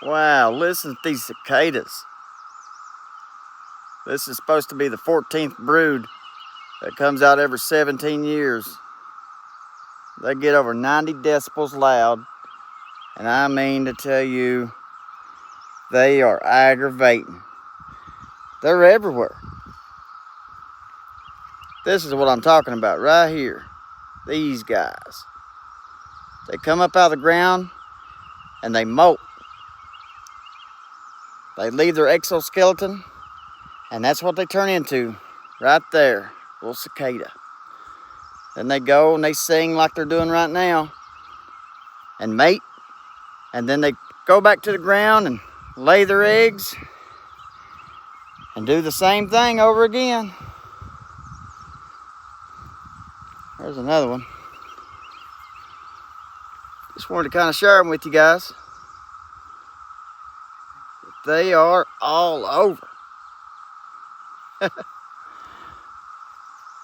Wow, listen to these cicadas. This is supposed to be the 14th brood that comes out every 17 years. They get over 90 decibels loud, and I mean to tell you, they are aggravating. They're everywhere. This is what I'm talking about right here. These guys. They come up out of the ground and they molt. They leave their exoskeleton, and that's what they turn into right there, little cicada. Then they go and they sing like they're doing right now and mate, and then they go back to the ground and lay their eggs and do the same thing over again. There's another one. Just wanted to kind of share them with you guys. They are all over.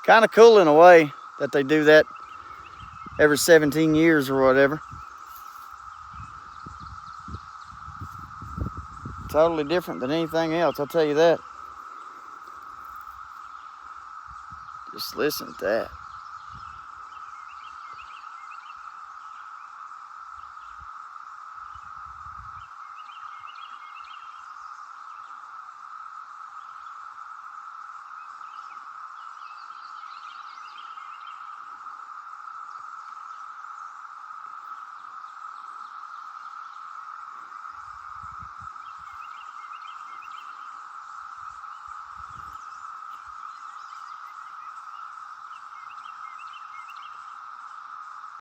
Kind of cool in a way that they do that every 17 years or whatever. Totally different than anything else, I'll tell you that. Just listen to that.